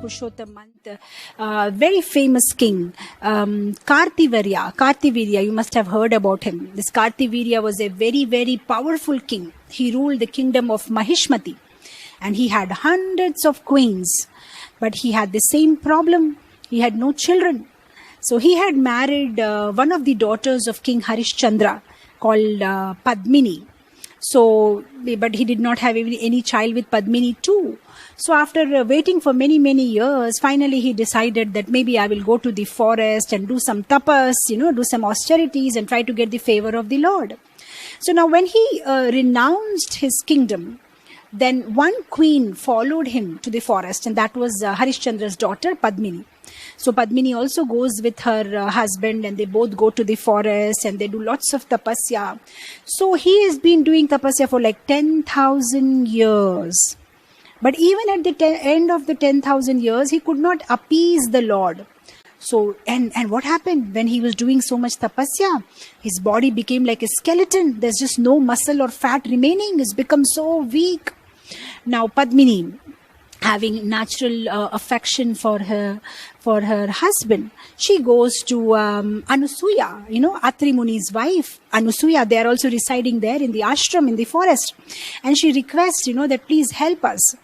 Purushottam month, very famous king, Kartivirya, you must have heard about him. This Kartivirya was a very, very powerful king. He ruled the kingdom of Mahishmati and he had hundreds of queens. But he had the same problem. He had no children. So he had married one of the daughters of King Harishchandra called Padmini. So, but he did not have any child with Padmini too. So after waiting for many, many years, finally he decided that maybe I will go to the forest and do some tapas, do some austerities and try to get the favor of the Lord. So now when he renounced his kingdom, then one queen followed him to the forest, and that was Harishchandra's daughter, Padmini. So Padmini also goes with her husband, and they both go to the forest and they do lots of tapasya. So he has been doing tapasya for like 10,000 years. But even at the end of the 10,000 years, he could not appease the Lord. So, and what happened when he was doing so much tapasya? His body became like a skeleton. There's just no muscle or fat remaining. It's become so weak. Now Padmini, having natural affection for her husband, she goes to Anusuya, Atri Muni's wife, Anusuya. They are also residing there in the ashram in the forest, and she requests, that please help us.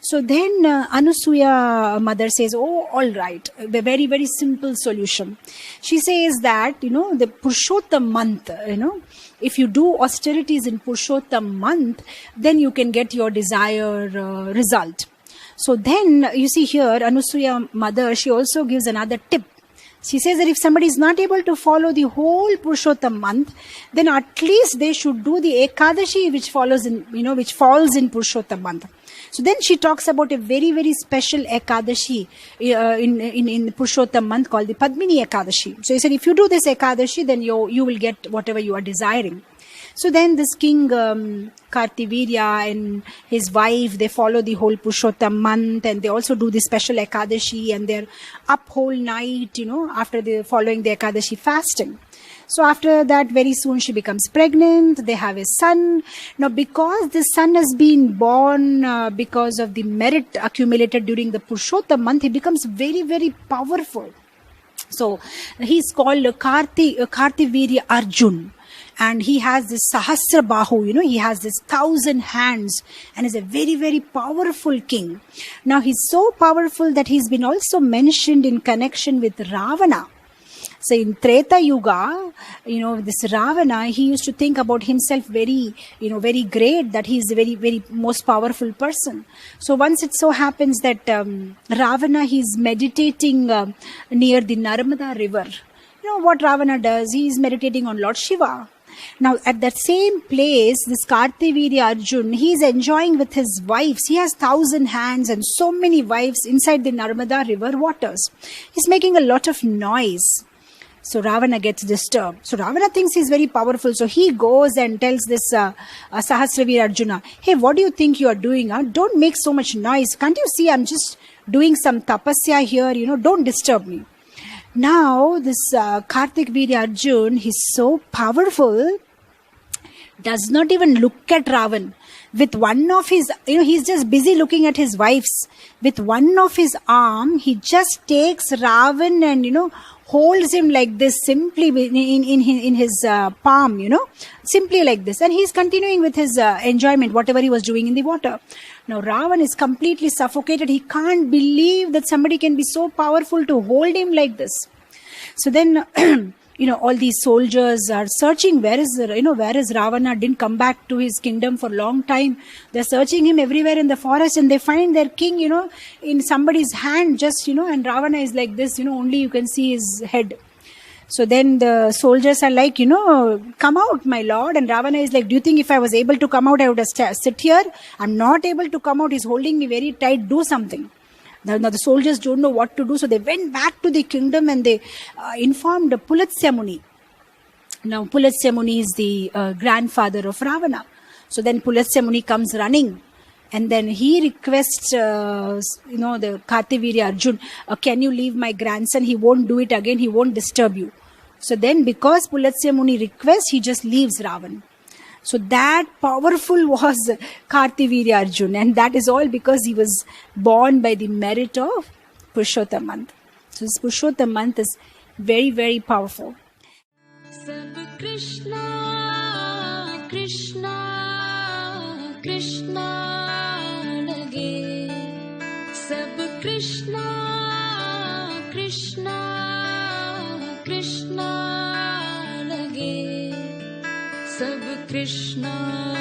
So then Anusuya mother says, oh, all right, a very, very simple solution. She says that, the Purushottam month, if you do austerities in Purushottam month, then you can get your desired result. So then you see here, Anusuya mother, she also gives another tip. She says that if somebody is not able to follow the whole Purushottam month, then at least they should do the Ekadashi which falls in Purushottam month. So then she talks about a very, very special Ekadashi in Purushottam month called the Padmini Ekadashi. So he said, if you do this Ekadashi, then you will get whatever you are desiring. So then this king Kartivirya and his wife, they follow the whole Purushottam month, and they also do the special Ekadashi, and they're up whole night, after following the Ekadashi fasting. So after that, very soon she becomes pregnant. They have a son. Now, because this son has been born because of the merit accumulated during the Purushottam month, he becomes very, very powerful. So he's called Kartivirya Arjun. And he has this Sahasra Bahu, he has this 1,000 hands and is a very, very powerful king. Now he's so powerful that he's been also mentioned in connection with Ravana. So in Treta Yuga, this Ravana, he used to think about himself very, very great, that he's a very, very most powerful person. So once it so happens that Ravana, he's meditating near the Narmada river. What Ravana does, he's meditating on Lord Shiva. Now, at that same place, this Kartivirya Arjun, he is enjoying with his wives. He has 1,000 hands and so many wives inside the Narmada river waters. He's making a lot of noise. So Ravana gets disturbed. So Ravana thinks he's very powerful. So he goes and tells this Sahasravir Arjuna, hey, what do you think you are doing? Don't make so much noise. Can't you see I'm just doing some tapasya here? Don't disturb me. Now, this Kartivirya Arjun, he's so powerful, does not even look at Ravan. With one of his, he's just busy looking at his wives. With one of his arm, he just takes Ravan and, holds him like this, simply in his palm, simply like this. And he's continuing with his enjoyment, whatever he was doing in the water. Now, Ravan is completely suffocated. He can't believe that somebody can be so powerful to hold him like this. So then, all these soldiers are searching. Where is Ravana? Didn't come back to his kingdom for a long time. They're searching him everywhere in the forest, and they find their king, in somebody's hand, just, and Ravana is like this, only you can see his head. So then the soldiers are like, come out, my lord. And Ravana is like, do you think if I was able to come out, I would have sit here? I'm not able to come out. He's holding me very tight. Do something. Now the soldiers don't know what to do. So they went back to the kingdom and they informed Pulatsya Muni. Now Pulatsya Muni is the grandfather of Ravana. So then Pulatsya Muni comes running. And then he requests, the Kartivirya Arjun, can you leave my grandson? He won't do it again. He won't disturb you. So then because Pulatsya Muni requests, he just leaves Ravan. So that powerful was Kartivirya Arjun. And that is all because he was born by the merit of Purushottam month. So this Purushottam month is very, very powerful. Sab Krishna, Krishna, Krishna lage. Sab Krishna, Krishna, Krishna lage. Sab Krishna